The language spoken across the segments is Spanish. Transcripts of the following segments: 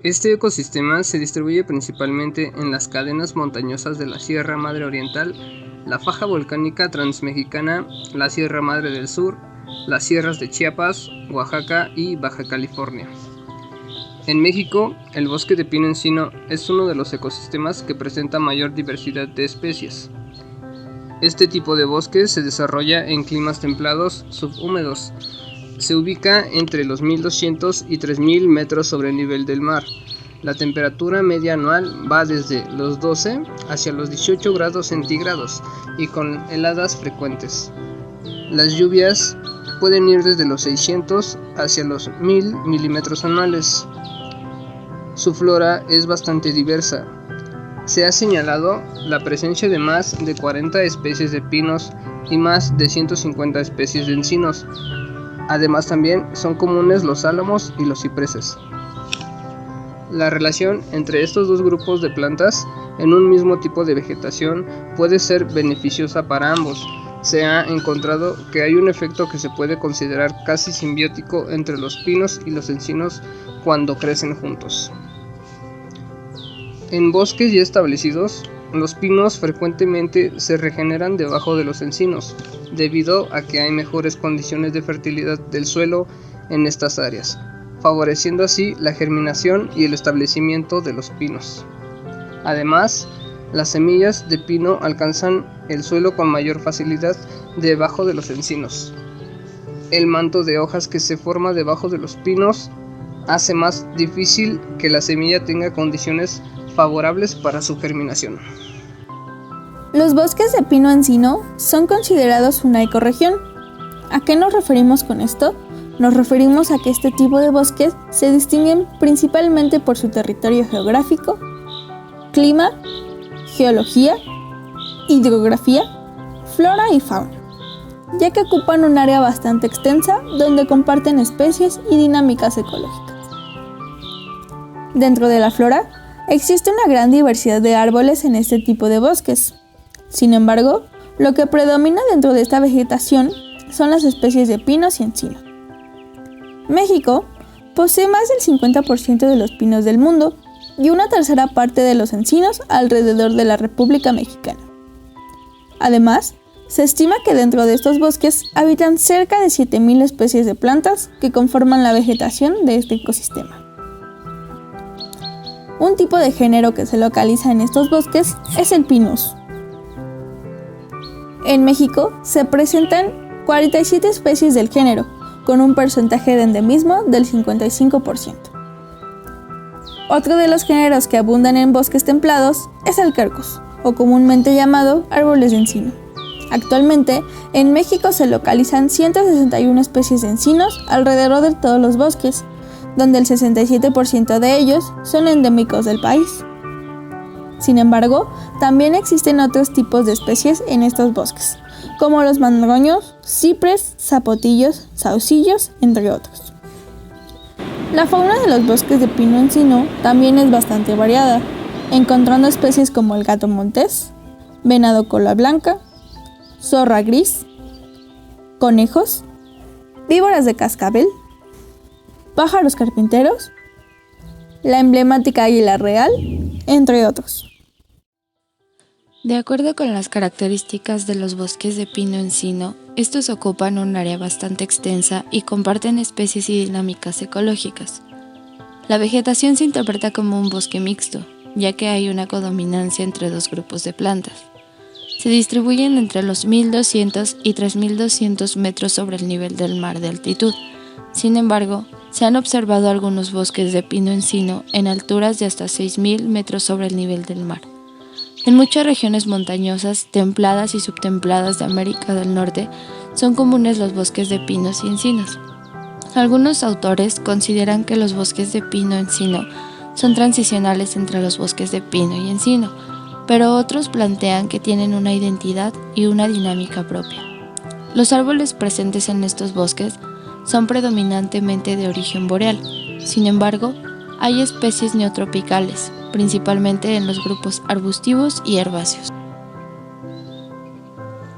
Este ecosistema se distribuye principalmente en las cadenas montañosas de la Sierra Madre Oriental, la faja volcánica transmexicana, la Sierra Madre del Sur, las sierras de Chiapas, Oaxaca y Baja California. En México, el bosque de pino-encino es uno de los ecosistemas que presenta mayor diversidad de especies. Este tipo de bosque se desarrolla en climas templados subhúmedos. Se ubica entre los 1200 y 3000 metros sobre el nivel del mar. La temperatura media anual va desde los 12 hacia los 18 grados centígrados y con heladas frecuentes. Las lluvias pueden ir desde los 600 hacia los 1000 milímetros anuales. Su flora es bastante diversa. Se ha señalado la presencia de más de 40 especies de pinos y más de 150 especies de encinos. Además, también son comunes los álamos y los cipreses. La relación entre estos dos grupos de plantas en un mismo tipo de vegetación puede ser beneficiosa para ambos. Se ha encontrado que hay un efecto que se puede considerar casi simbiótico entre los pinos y los encinos cuando crecen juntos. En bosques ya establecidos, los pinos frecuentemente se regeneran debajo de los encinos, debido a que hay mejores condiciones de fertilidad del suelo en estas áreas, favoreciendo así la germinación y el establecimiento de los pinos. Además, las semillas de pino alcanzan el suelo con mayor facilidad debajo de los encinos. El manto de hojas que se forma debajo de los pinos hace más difícil que la semilla tenga condiciones favorables para su germinación. Los bosques de pino-encino son considerados una ecorregión. ¿A qué nos referimos con esto? Nos referimos a que este tipo de bosques se distinguen principalmente por su territorio geográfico, clima, geología, hidrografía, flora y fauna, ya que ocupan un área bastante extensa donde comparten especies y dinámicas ecológicas. Dentro de la flora, existe una gran diversidad de árboles en este tipo de bosques. Sin embargo, lo que predomina dentro de esta vegetación son las especies de pinos y encinos. México posee más del 50% de los pinos del mundo y una tercera parte de los encinos alrededor de la República Mexicana. Además, se estima que dentro de estos bosques habitan cerca de 7000 especies de plantas que conforman la vegetación de este ecosistema. Un tipo de género que se localiza en estos bosques es el Pinus. En México se presentan 47 especies del género, con un porcentaje de endemismo del 55%. Otro de los géneros que abundan en bosques templados es el quercus, o comúnmente llamado árboles de encino. Actualmente, en México se localizan 161 especies de encinos alrededor de todos los bosques, donde el 67% de ellos son endémicos del país. Sin embargo, también existen otros tipos de especies en estos bosques, como los madroños, cipres, zapotillos, saucillos, entre otros. La fauna de los bosques de pino-encino también es bastante variada, encontrando especies como el gato montés, venado cola blanca, zorra gris, conejos, víboras de cascabel, pájaros carpinteros, la emblemática águila real, entre otros. De acuerdo con las características de los bosques de pino-encino, estos ocupan un área bastante extensa y comparten especies y dinámicas ecológicas. La vegetación se interpreta como un bosque mixto, ya que hay una codominancia entre dos grupos de plantas. Se distribuyen entre los 1200 y 3200 metros sobre el nivel del mar de altitud. Sin embargo, se han observado algunos bosques de pino-encino en alturas de hasta 6000 metros sobre el nivel del mar. En muchas regiones montañosas, templadas y subtempladas de América del Norte, son comunes los bosques de pinos y encinos. Algunos autores consideran que los bosques de pino-encino son transicionales entre los bosques de pino y encino, pero otros plantean que tienen una identidad y una dinámica propia. Los árboles presentes en estos bosques son predominantemente de origen boreal. Sin embargo, hay especies neotropicales, principalmente en los grupos arbustivos y herbáceos.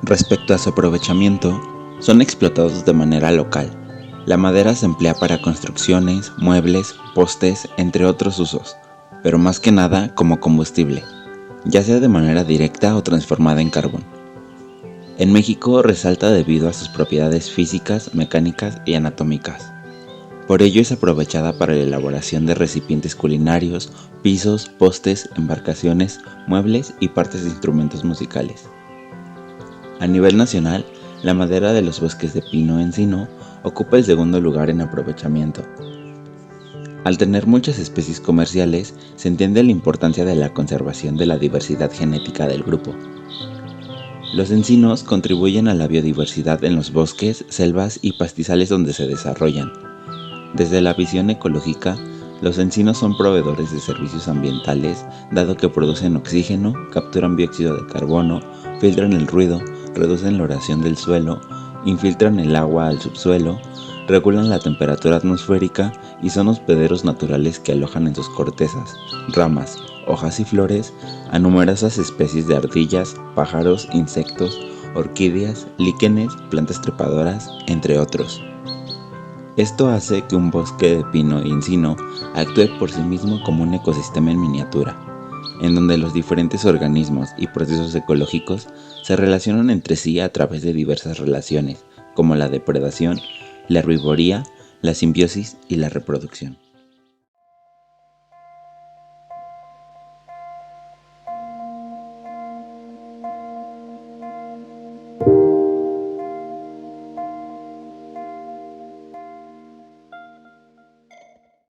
Respecto a su aprovechamiento, son explotados de manera local, La madera se emplea para construcciones, muebles, postes, entre otros usos, pero más que nada como combustible, ya sea de manera directa o transformada en carbón. En México resalta debido a sus propiedades físicas, mecánicas y anatómicas. Por ello es aprovechada para la elaboración de recipientes culinarios, pisos, postes, embarcaciones, muebles y partes de instrumentos musicales. A nivel nacional, la madera de los bosques de pino-encino ocupa el segundo lugar en aprovechamiento. Al tener muchas especies comerciales, se entiende la importancia de la conservación de la diversidad genética del grupo. Los encinos contribuyen a la biodiversidad en los bosques, selvas y pastizales donde se desarrollan. Desde la visión ecológica, los encinos son proveedores de servicios ambientales, dado que producen oxígeno, capturan dióxido de carbono, filtran el ruido, reducen la erosión del suelo, infiltran el agua al subsuelo, regulan la temperatura atmosférica y son hospederos naturales que alojan en sus cortezas, ramas, hojas y flores a numerosas especies de ardillas, pájaros, insectos, orquídeas, líquenes, plantas trepadoras, entre otros. Esto hace que un bosque de pino y encino actúe por sí mismo como un ecosistema en miniatura, en donde los diferentes organismos y procesos ecológicos se relacionan entre sí a través de diversas relaciones, como la depredación, la herbivoría, la simbiosis y la reproducción.